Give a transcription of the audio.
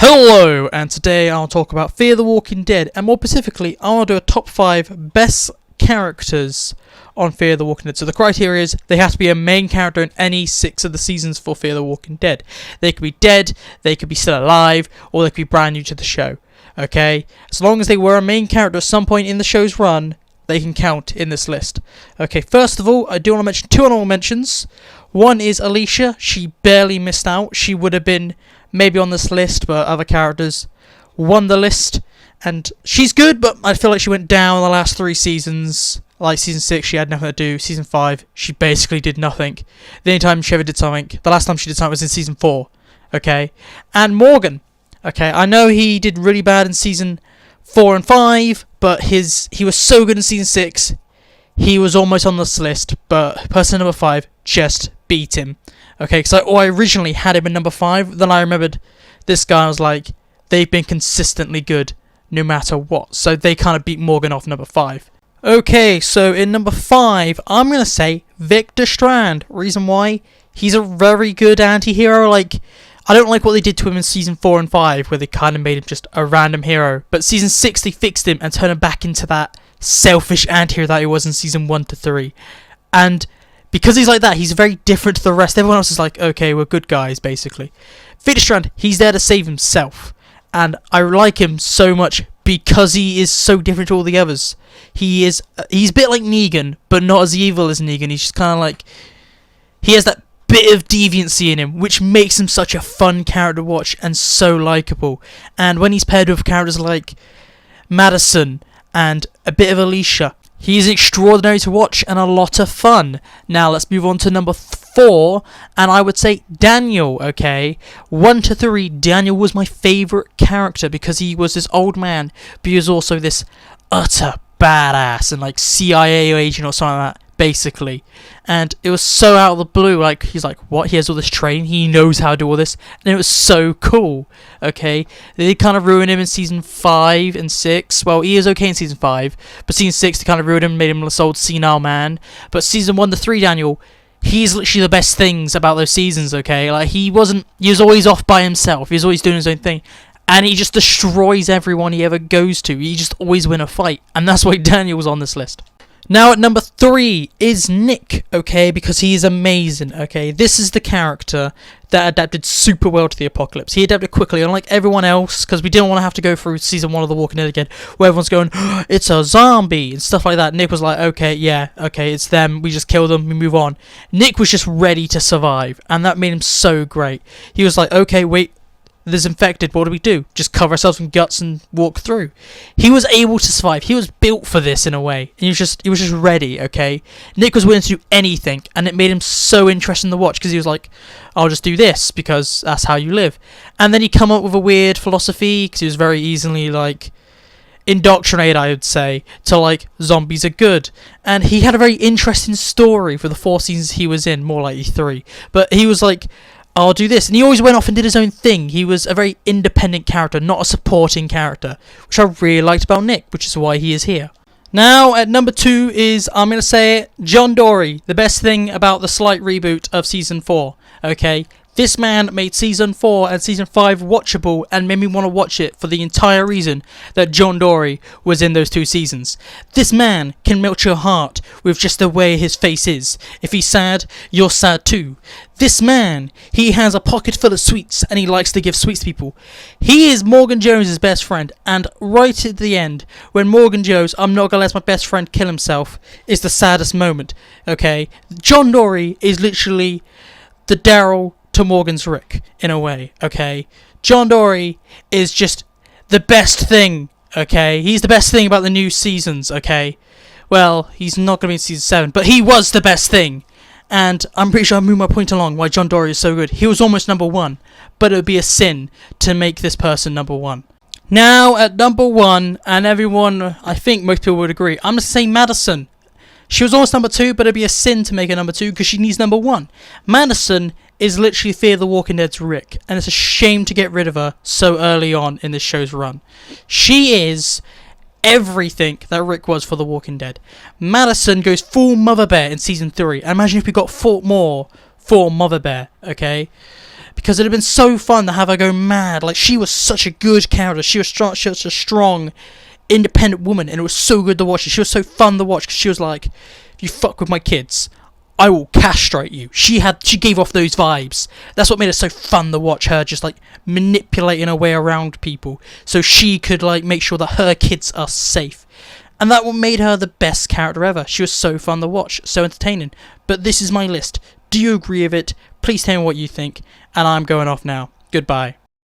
Hello, and today I'll talk about Fear the Walking Dead, and more specifically, I'll do a top 5 best characters on Fear the Walking Dead. So the criteria is they have to be a main character in any 6 of the seasons for Fear the Walking Dead. They could be dead, they could be still alive, or they could be brand new to the show. Okay? As long as they were a main character at some point in the show's run, they can count in this list. Okay, first of all, I do want to mention 2 honorable mentions. One is Alicia. She barely missed out. She would have been maybe on this list, but other characters won the list. And she's good, but I feel like she went down the last 3 seasons. Like season 6, she had nothing to do. Season 5, she basically did nothing. The only time she ever did something, the last time she did something was in season 4. Okay? And Morgan. Okay, I know he did really bad in season 4 and 5, but he was so good in season 6. He was almost on this list, but person number 5 just beat him. Okay, because I originally had him in number 5, then I remembered this guy. I was like, they've been consistently good no matter what, so they kind of beat Morgan off number 5. Okay, so in number 5, I'm going to say Victor Strand. Reason why? He's a very good anti-hero. Like, I don't like what they did to him in season 4 and 5, where they kind of made him just a random hero, but season 6 they fixed him and turned him back into that selfish anti-hero that he was in season 1 to 3. And because he's like that, he's very different to the rest. Everyone else is like, okay, we're good guys, basically. Victor Strand, he's there to save himself. And I like him so much because he is so different to all the others. He's a bit like Negan, but not as evil as Negan. He's just kind of like, he has that bit of deviancy in him, which makes him such a fun character to watch and so likable. And when he's paired with characters like Madison and a bit of Alicia, he's extraordinary to watch and a lot of fun. Now let's move on to number 4, and I would say Daniel. Okay, 1 to 3, Daniel was my favourite character because he was this old man, but he was also this utter badass and like CIA agent or something like that, basically. And it was so out of the blue. Like, he's like, what? He has all this training. He knows how to do all this, and it was so cool. Okay, they kind of ruined him in season 5 and 6. Well, he is okay in season 5, but season 6 they kind of ruined him, made him this old senile man. But season 1 to 3, Daniel, he's literally the best things about those seasons. Okay, like he was always off by himself. He was always doing his own thing. And he just destroys everyone he ever goes to. He just always win a fight. And that's why Daniel was on this list. Now at number 3 is Nick, okay, because he is amazing, okay. This is the character that adapted super well to the apocalypse. He adapted quickly, unlike everyone else, because we didn't want to have to go through season 1 of The Walking Dead again, where everyone's going, oh, it's a zombie, and stuff like that. Nick was like, okay, yeah, okay, it's them, we just kill them, we move on. Nick was just ready to survive, and that made him so great. He was like, okay, wait, there's infected, what do we do? Just cover ourselves in guts and walk through. He was able to survive. He was built for this in a way. And he was just ready, okay? Nick was willing to do anything, and it made him so interesting to watch because he was like, I'll just do this because that's how you live. And then he come up with a weird philosophy because he was very easily like indoctrinated, I would say, to like zombies are good. And he had a very interesting story for the 4 seasons he was in, more likely 3. But he was like, I'll do this. And he always went off and did his own thing. He was a very independent character, not a supporting character, which I really liked about Nick, which is why he is here. Now, at number 2 is, I'm going to say it, John Dory. The best thing about the slight reboot of Season 4, okay? This man made Season 4 and Season 5 watchable and made me want to watch it for the entire reason that John Dory was in those 2 seasons. This man can melt your heart with just the way his face is. If he's sad, you're sad too. This man, he has a pocket full of sweets and he likes to give sweets to people. He is Morgan Jones' best friend, and right at the end, when Morgan Jones, I'm not going to let my best friend kill himself, is the saddest moment, okay? John Dory is literally the Daryl to Morgan's Rick, in a way, okay? John Dory is just the best thing, okay? He's the best thing about the new seasons, okay? Well, he's not going to be in season 7, but he was the best thing. And I'm pretty sure I moved my point along why John Dory is so good. He was almost number 1, but it would be a sin to make this person number 1. Now, at number 1, and everyone, I think most people would agree, I'm going to say Madison. She was almost number 2, but it'd be a sin to make her number 2 because she needs number 1. Madison is literally Fear the Walking Dead's Rick, and it's a shame to get rid of her so early on in this show's run. She is everything that Rick was for The Walking Dead. Madison goes full Mother Bear in Season 3, and imagine if we got 4 more for Mother Bear, okay? because it'd have been so fun to have her go mad. Like, she was such a good character. She was such a strong, independent woman, and it was so good to watch. She was so fun to watch because she was like, if you fuck with my kids, I will castrate you. She gave off those vibes. That's what made it so fun to watch her just like manipulating her way around people so she could like make sure that her kids are safe. And that what made her the best character ever. She was so fun to watch, so entertaining. But this is my list. Do you agree with it? Please tell me what you think. And I'm going off now. Goodbye.